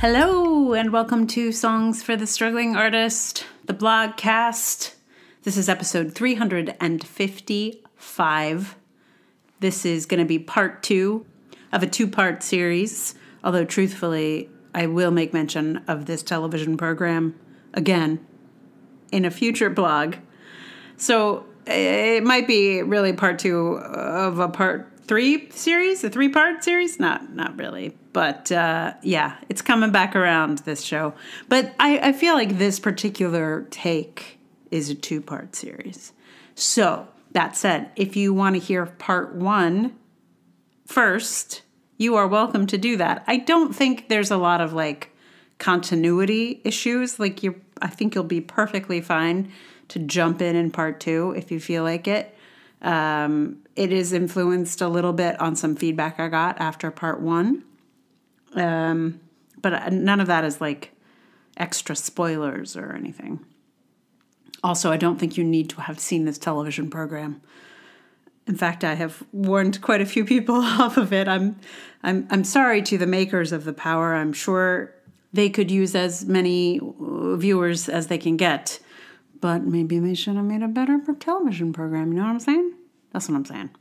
Hello, and welcome to Songs for the Struggling Artist, the blogcast. This is episode 355. This is going to be part 2 of a 2-part series, although truthfully, I will make mention of this television program again in a future blog. So it might be really part 2 of a part 3 series, a 3-part series? Not really. But yeah, it's coming back around, this show. But I feel like this particular take is a 2-part series. So that said, if you want to hear part 1 first, you are welcome to do that. I don't think there's a lot of continuity issues. I think you'll be perfectly fine to jump in part 2 if you feel like it. It is influenced a little bit on some feedback I got after part 1. But none of that is extra spoilers or anything. Also, I don't think you need to have seen this television program. In fact, I have warned quite a few people off of it. I'm sorry to the makers of The Power. I'm sure they could use as many viewers as they can get. But maybe they should have made a better television program. You know what I'm saying? That's what I'm saying.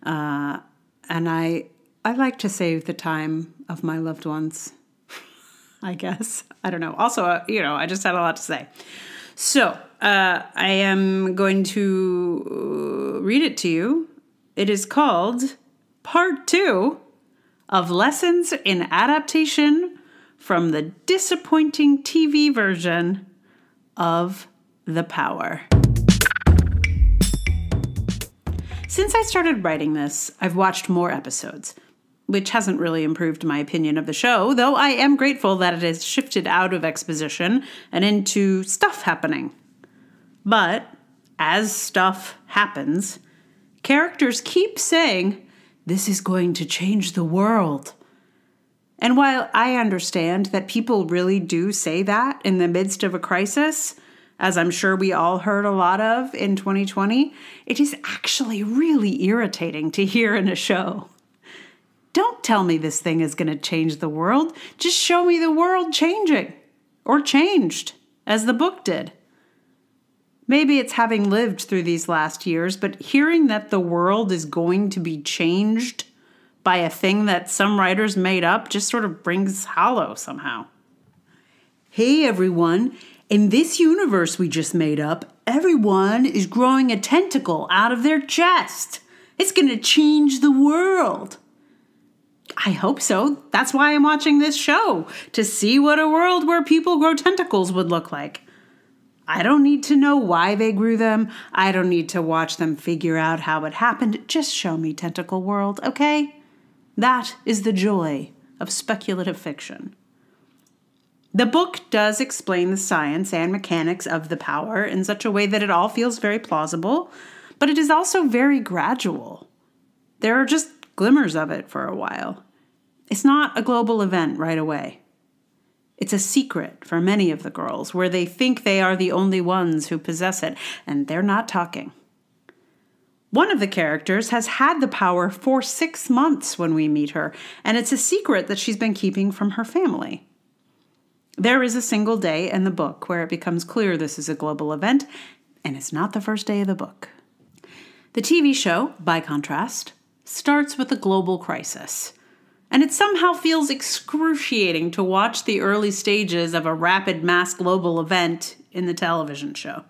And I like to save the time of my loved ones, I guess. I don't know. Also, I just had a lot to say. So I am going to read it to you. It is called Part 2 of Lessons in Adaptation from the Disappointing TV Version of The Power. Since I started writing this, I've watched more episodes, which hasn't really improved my opinion of the show, though I am grateful that it has shifted out of exposition and into stuff happening. But as stuff happens, characters keep saying, "This is going to change the world." And while I understand that people really do say that in the midst of a crisis, as I'm sure we all heard a lot of in 2020, it is actually really irritating to hear in a show. Don't tell me this thing is going to change the world. Just show me the world changing, or changed, as the book did. Maybe it's having lived through these last years, but hearing that the world is going to be changed by a thing that some writers made up just sort of rings hollow somehow. Hey everyone, in this universe we just made up, everyone is growing a tentacle out of their chest. It's going to change the world. I hope so. That's why I'm watching this show, to see what a world where people grow tentacles would look like. I don't need to know why they grew them. I don't need to watch them figure out how it happened. Just show me tentacle world, okay? That is the joy of speculative fiction. The book does explain the science and mechanics of the power in such a way that it all feels very plausible, but it is also very gradual. There are just glimmers of it for a while. It's not a global event right away. It's a secret for many of the girls, where they think they are the only ones who possess it, and they're not talking. One of the characters has had the power for 6 months when we meet her, and it's a secret that she's been keeping from her family. There is a single day in the book where it becomes clear this is a global event, and it's not the first day of the book. The TV show, by contrast, starts with a global crisis. And it somehow feels excruciating to watch the early stages of a rapid mass global event in the television show.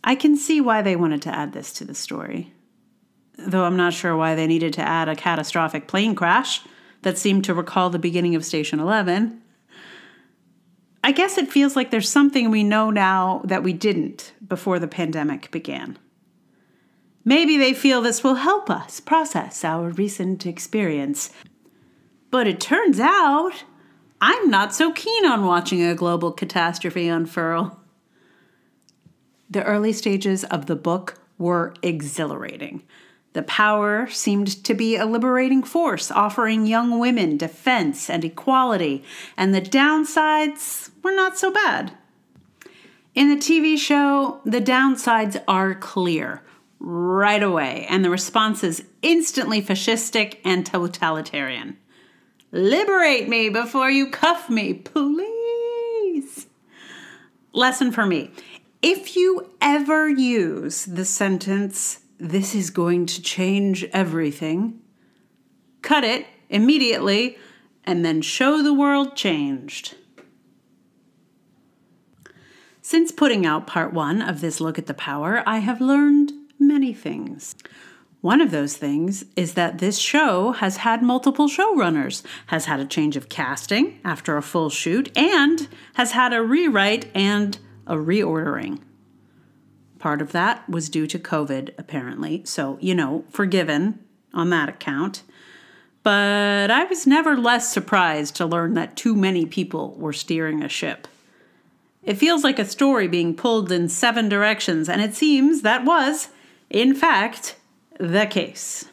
I can see why they wanted to add this to the story, though I'm not sure why they needed to add a catastrophic plane crash that seemed to recall the beginning of Station 11. I guess it feels like there's something we know now that we didn't before the pandemic began. Maybe they feel this will help us process our recent experience. But it turns out I'm not so keen on watching a global catastrophe unfurl. The early stages of the book were exhilarating. The power seemed to be a liberating force, offering young women defense and equality, and the downsides were not so bad. In the TV show, the downsides are clear right away, and the response is instantly fascistic and totalitarian. Liberate me before you cuff me, please. Lesson for me. If you ever use the sentence, "This is going to change everything," cut it immediately and then show the world changed. Since putting out part 1 of this look at the power, I have learned many things. One of those things is that this show has had multiple showrunners, has had a change of casting after a full shoot, and has had a rewrite and a reordering. Part of that was due to COVID, apparently, so, forgiven on that account. But I was never less surprised to learn that too many people were steering a ship. It feels like a story being pulled in 7 directions, and it seems that was, in fact, the case.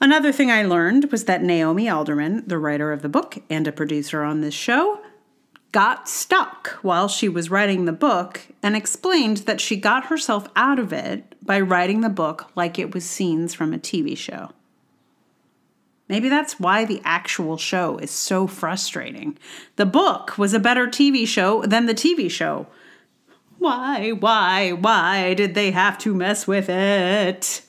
Another thing I learned was that Naomi Alderman, the writer of the book and a producer on this show, got stuck while she was writing the book and explained that she got herself out of it by writing the book like it was scenes from a TV show. Maybe that's why the actual show is so frustrating. The book was a better TV show than the TV show. Why did they have to mess with it?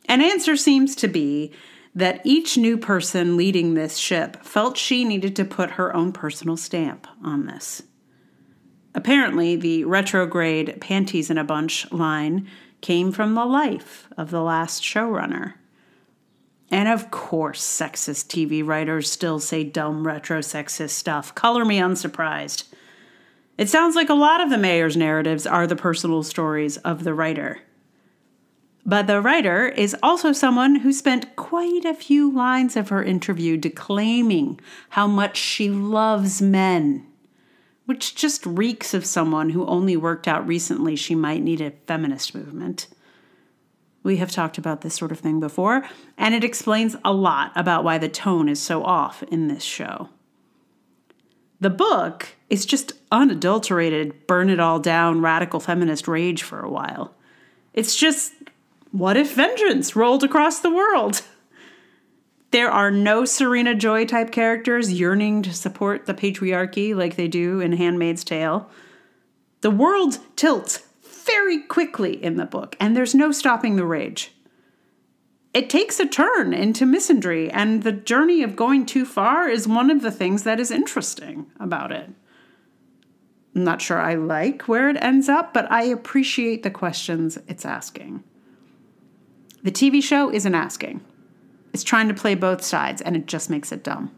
An answer seems to be that each new person leading this ship felt she needed to put her own personal stamp on this. Apparently, the retrograde panties in a bunch line came from the life of the last showrunner. And of course, sexist TV writers still say dumb retro-sexist stuff. Color me unsurprised. It sounds like a lot of the mayor's narratives are the personal stories of the writer. But the writer is also someone who spent quite a few lines of her interview declaiming how much she loves men, which just reeks of someone who only worked out recently she might need a feminist movement. We have talked about this sort of thing before, and it explains a lot about why the tone is so off in this show. The book is just unadulterated, burn it all down, radical feminist rage for a while. It's just, what if vengeance rolled across the world? There are no Serena Joy type characters yearning to support the patriarchy like they do in Handmaid's Tale. The world tilts very quickly in the book, and there's no stopping the rage. It takes a turn into misandry, and the journey of going too far is one of the things that is interesting about it. I'm not sure I like where it ends up, but I appreciate the questions it's asking. The TV show isn't asking. It's trying to play both sides, and it just makes it dumb.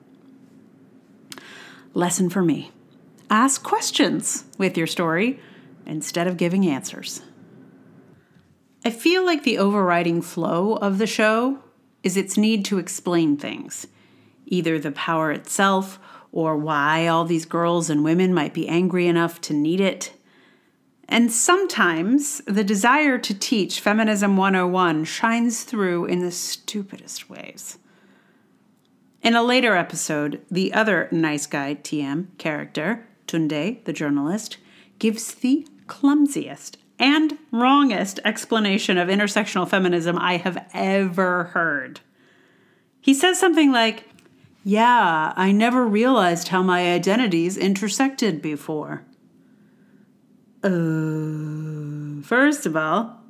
Lesson for me. Ask questions with your story instead of giving answers. I feel like the overriding flow of the show is its need to explain things, either the power itself or why all these girls and women might be angry enough to need it. And sometimes the desire to teach Feminism 101 shines through in the stupidest ways. In a later episode, the other nice guy TM character, Tunde, the journalist, gives the clumsiest and wrongest explanation of intersectional feminism I have ever heard. He says something like, "Yeah, I never realized how my identities intersected before." First of all,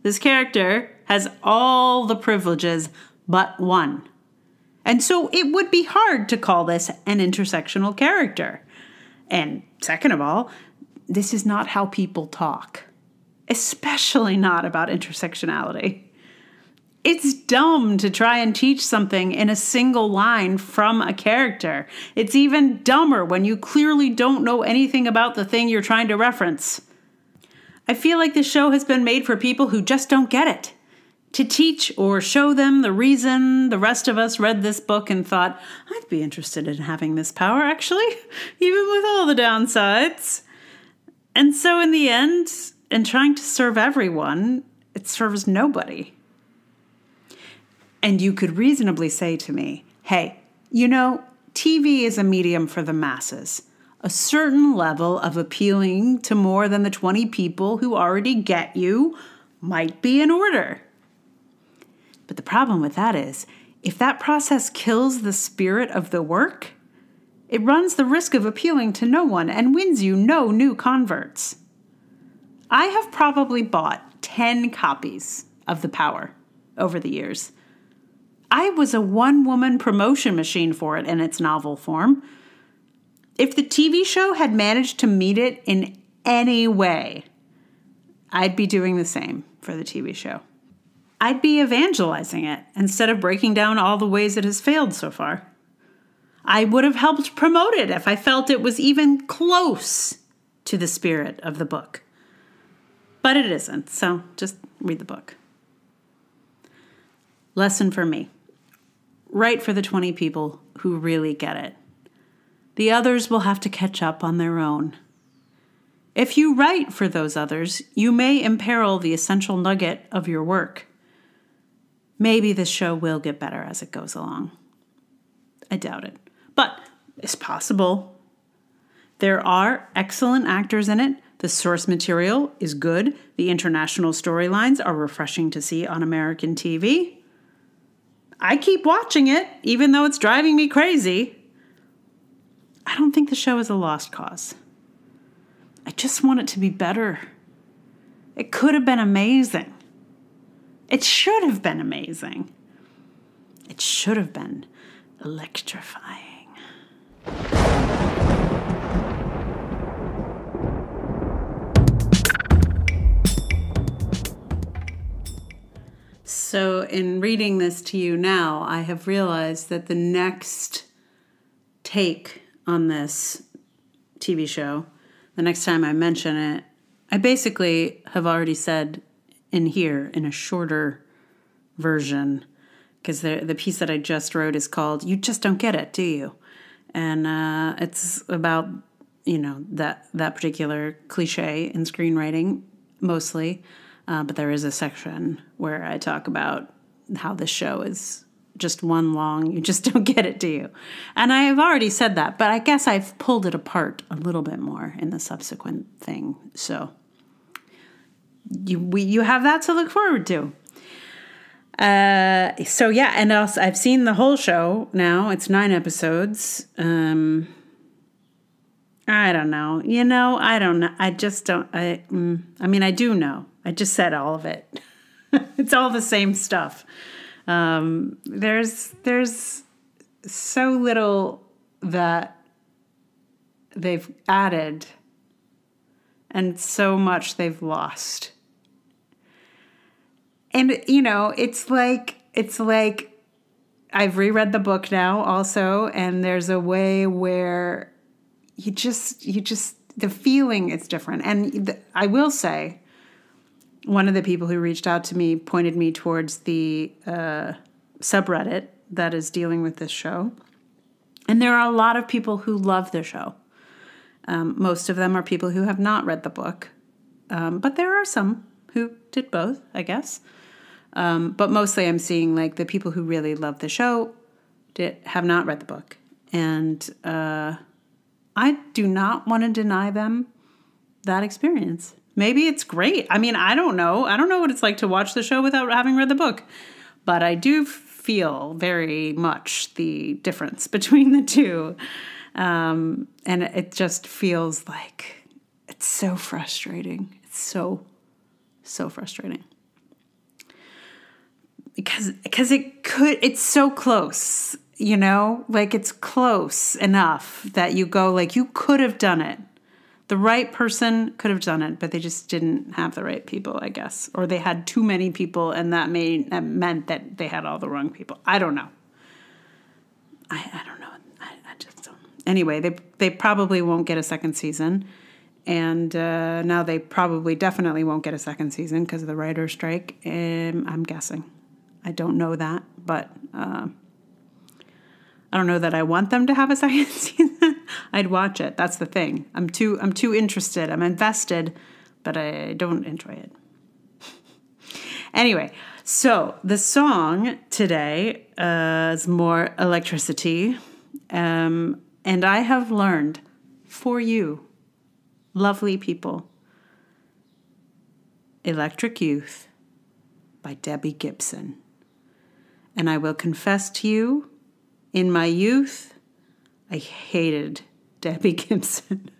this character has all the privileges but one. And so it would be hard to call this an intersectional character. And second of all, this is not how people talk, especially not about intersectionality. It's dumb to try and teach something in a single line from a character. It's even dumber when you clearly don't know anything about the thing you're trying to reference. I feel like this show has been made for people who just don't get it. To teach or show them the reason the rest of us read this book and thought, I'd be interested in having this power, actually, even with all the downsides. And so in the end, in trying to serve everyone, it serves nobody. And you could reasonably say to me, hey, TV is a medium for the masses. A certain level of appealing to more than the 20 people who already get you might be in order. But the problem with that is, if that process kills the spirit of the work, it runs the risk of appealing to no one and wins you no new converts. I have probably bought 10 copies of The Power over the years. I was a one-woman promotion machine for it in its novel form. If the TV show had managed to meet it in any way, I'd be doing the same for the TV show. I'd be evangelizing it instead of breaking down all the ways it has failed so far. I would have helped promote it if I felt it was even close to the spirit of the book. But it isn't, so just read the book. Lesson for me. Write for the 20 people who really get it. The others will have to catch up on their own. If you write for those others, you may imperil the essential nugget of your work. Maybe this show will get better as it goes along. I doubt it, but it's possible. There are excellent actors in it. The source material is good. The international storylines are refreshing to see on American TV. I keep watching it, even though it's driving me crazy. I don't think the show is a lost cause. I just want it to be better. It could have been amazing. It should have been amazing. It should have been electrifying. So in reading this to you now, I have realized that the next take on this TV show, the next time I mention it, I basically have already said in here in a shorter version, because the piece that I just wrote is called "You Just Don't Get It, Do You?" And it's about, that particular cliche in screenwriting mostly. But there is a section where I talk about how this show is just one long, you just don't get it, do you? And I have already said that, but I guess I've pulled it apart a little bit more in the subsequent thing. So you have that to look forward to. And also I've seen the whole show now. It's 9 episodes. I don't know. I don't know. I just don't. I do know. I just said all of it. It's all the same stuff. There's so little that they've added and so much they've lost. And, it's like I've reread the book now also, and there's a way where you just the feeling is different. And I will say, one of the people who reached out to me pointed me towards the subreddit that is dealing with this show. And there are a lot of people who love the show. Most of them are people who have not read the book. But there are some who did both, I guess. But mostly I'm seeing like the people who really love the show have not read the book. And I do not want to deny them that experience. Maybe it's great. I don't know. I don't know what it's like to watch the show without having read the book. But I do feel very much the difference between the two. And it just feels like it's so frustrating. It's so frustrating. Because it's so close, like it's close enough that you go like, you could have done it. The right person could have done it, but they just didn't have the right people, I guess. Or they had too many people, and that meant that they had all the wrong people. I don't know. I don't know. I just don't. Anyway, they probably won't get a second season. And now they probably definitely won't get a second season because of the writer's strike. I'm guessing. I don't know that, but I don't know that I want them to have a second season. I'd watch it. That's the thing. I'm too interested. I'm invested, but I don't enjoy it. Anyway, so the song today is more electricity. And I have learned for you, lovely people, Electric Youth by Debbie Gibson. And I will confess to you, in my youth, I hated Debbie Gibson.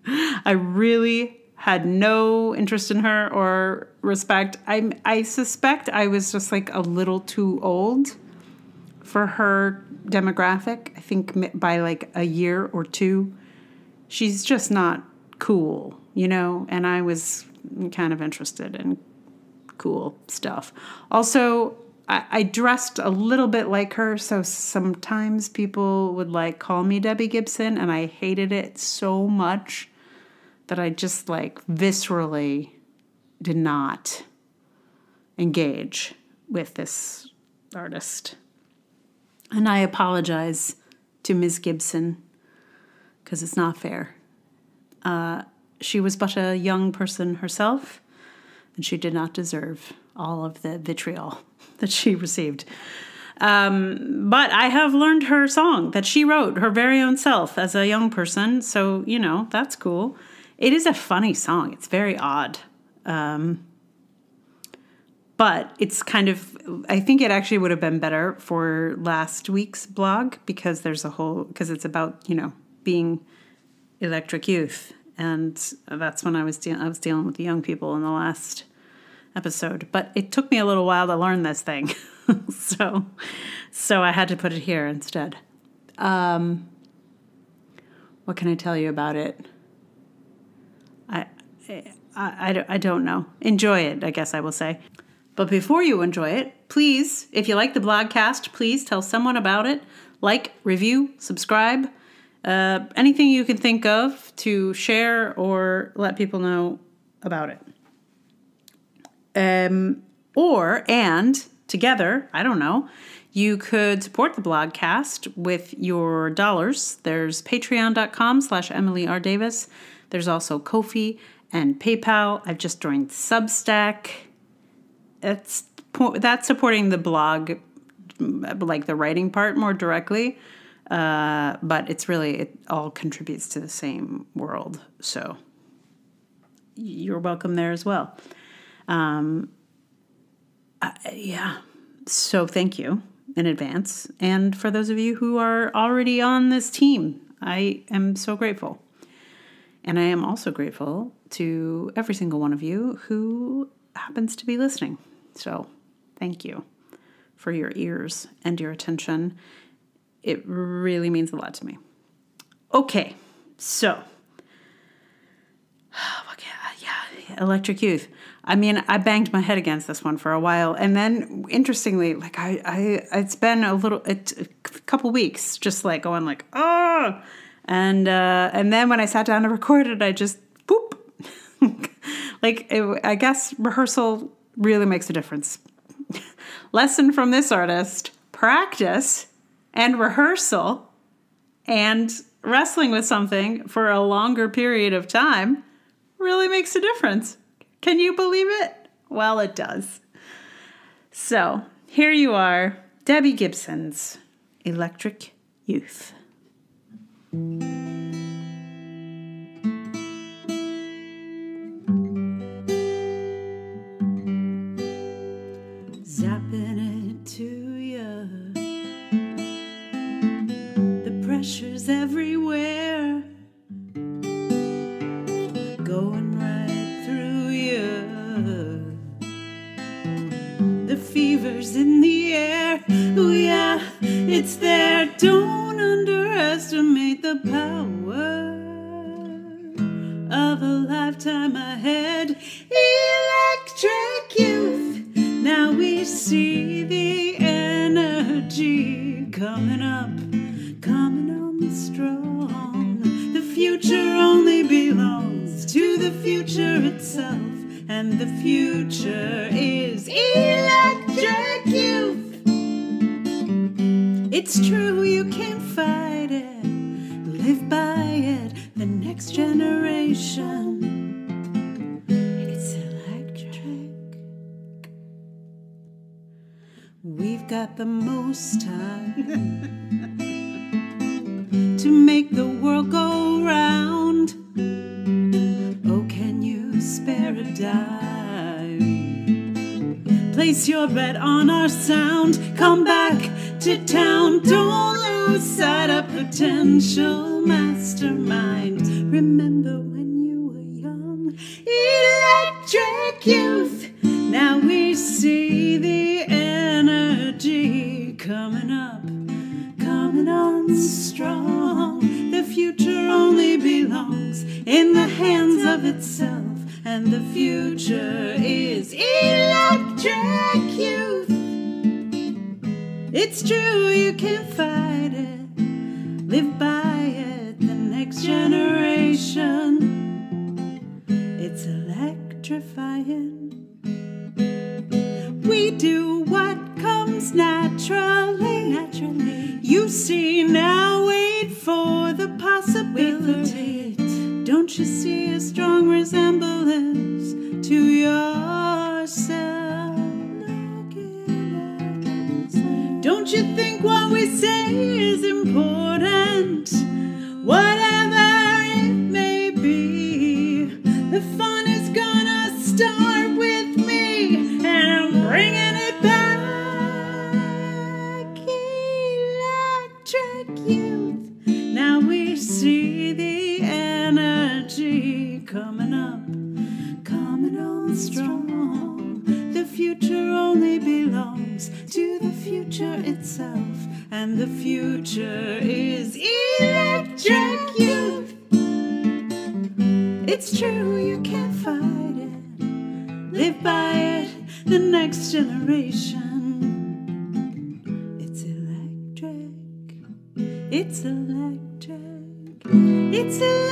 I really had no interest in her or respect. I suspect I was just like a little too old for her demographic. I think by like a year or two, she's just not cool, and I was kind of interested in cool stuff. Also, I dressed a little bit like her, so sometimes people would like call me Debbie Gibson, and I hated it so much that I just like viscerally did not engage with this artist. And I apologize to Ms. Gibson because it's not fair. She was but a young person herself, and she did not deserve all of the vitriol that she received. But I have learned her song that she wrote, her very own self, as a young person. So, that's cool. It is a funny song. It's very odd. But it's kind of, I think it actually would have been better for last week's blog because because it's about, being electric youth. And that's when I was dealing with the young people in the last episode. But it took me a little while to learn this thing. So I had to put it here instead. What can I tell you about it? I don't know. Enjoy it, I guess I will say. But before you enjoy it, please, if you like the blogcast, please tell someone about it. Like, review, subscribe, anything you can think of to share or let people know about it. And together, I don't know, you could support the blogcast with your dollars. There's patreon.com/Emily R. Davis. There's also Ko-fi and PayPal. I've just joined Substack. That's supporting the blog, like the writing part more directly. But it all contributes to the same world. So you're welcome there as well. So thank you in advance. And for those of you who are already on this team, I am so grateful. And I am also grateful to every single one of you who happens to be listening. So thank you for your ears and your attention. It really means a lot to me. Okay, so electric youth. I mean, I banged my head against this one for a while, and then interestingly, like it's been a couple weeks, just like going like, oh, and then when I sat down to record it, I just boop, I guess rehearsal really makes a difference. Lesson from this artist: practice and rehearsal and wrestling with something for a longer period of time really makes a difference. Can you believe it? Well, it does. So here you are, Debbie Gibson's Electric Youth. Zapping it to you. The pressure's everywhere. Going right through you. The fever's in the air. Oh yeah, it's there. Don't underestimate the power of a lifetime ahead. Electric youth. Now we see the energy coming up, coming on strong. The future only belongs to the future itself, and the future is electric youth. It's true, you can't fight it, live by it, the next generation. It's electric. We've got the most time to make the world go round. Oh, can you spare a dime? Place your bet on our sound. Come back potential mastermind. Remember when you were young, electric youth. Now we see the energy coming up, coming on strong. The future only belongs in the hands of itself, and the future is electric youth. It's true, you can't fight it. Live by it, the next generation. It's electrifying. We do what comes naturally. You see now, wait for the possibility. Don't you see a strong resemblance to yourself? Don't you think what we say is important? Whatever it may be, the fun is gonna start with me, and I'm bringing it back. Electric youth. Now we see the energy coming up, coming on strong. The future only belongs to the future itself, and the future is electric youth. It's true, you can't fight it. Live by it, the next generation. It's electric. It's electric. It's electric.